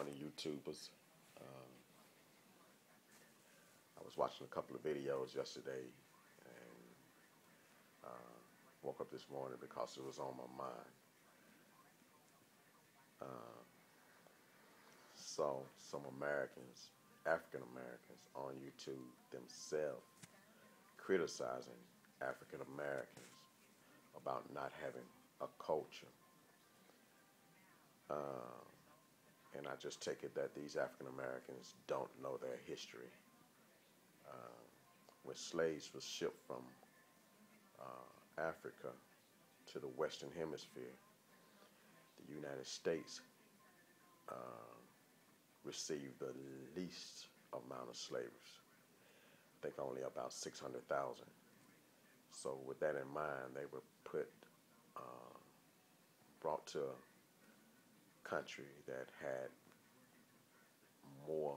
morning, YouTubers. I was watching a couple of videos yesterday and woke up this morning because it was on my mind. Saw some Americans, African Americans, on YouTube themselves criticizing African Americans about not having a culture. And I just take it that these African Americans don't know their history. When slaves were shipped from Africa to the Western Hemisphere, the United States received the least amount of slaves. I think only about 600,000. So with that in mind, they were brought to a country that had more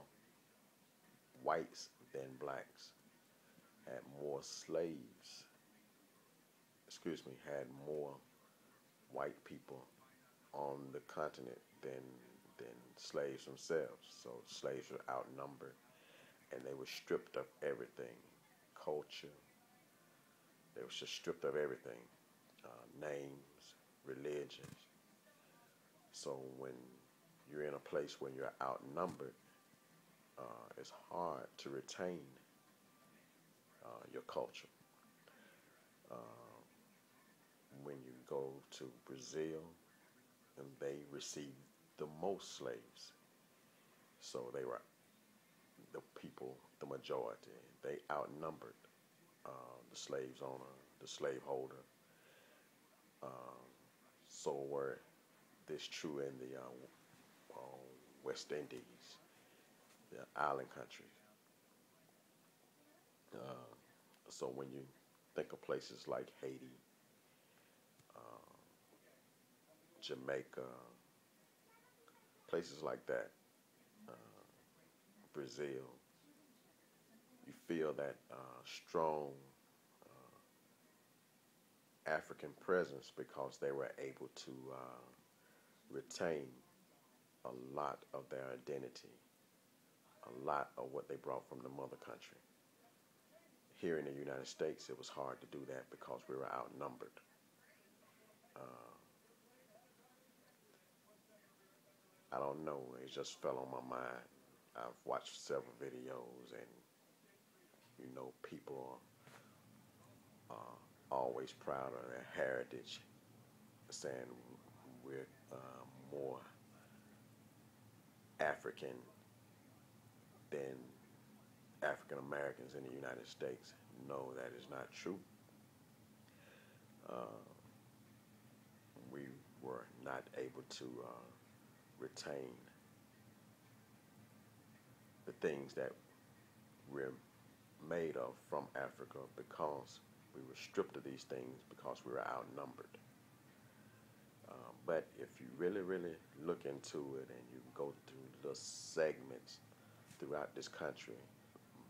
whites than blacks, had more slaves, had more white people on the continent than slaves themselves. So slaves were outnumbered and they were stripped of everything. Culture, they were just stripped of everything. Names, religions. So when you're in a place where you're outnumbered, it's hard to retain your culture. When you go to Brazil, and they received the most slaves, so they were the people, the majority. They outnumbered the slaves owner, the slaveholder. So were this true in the West Indies, the island countries. So when you think of places like Haiti, Jamaica, places like that, Brazil, you feel that strong African presence because they were able to retain a lot of their identity, a lot of what they brought from the mother country. Here in the United States, it was hard to do that because we were outnumbered. I don't know, it just fell on my mind. I've watched several videos, and people are always proud of their heritage, saying we're more African than African Americans in the United States. No, that is not true. We were not able to retain the things that we're made of from Africa because we were stripped of these things because we were outnumbered. But if you really, really look into it and you go to the segments throughout this country,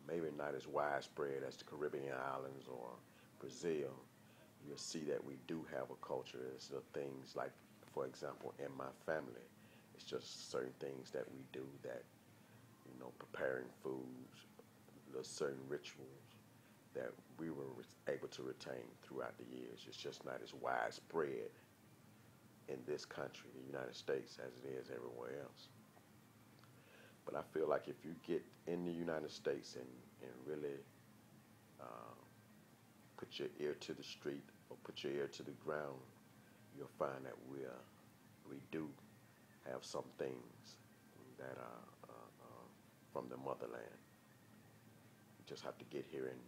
maybe not as widespread as the Caribbean islands or Brazil, you'll see that we do have a culture. It's the things like, for example, in my family, it's just certain things that we do that, preparing foods, the certain rituals that we were able to retain throughout the years. It's just not as widespread in this country, the United States, as it is everywhere else. But I feel like if you get in the United States and really put your ear to the street or put your ear to the ground, you'll find that we do have some things that are from the motherland. You just have to get here and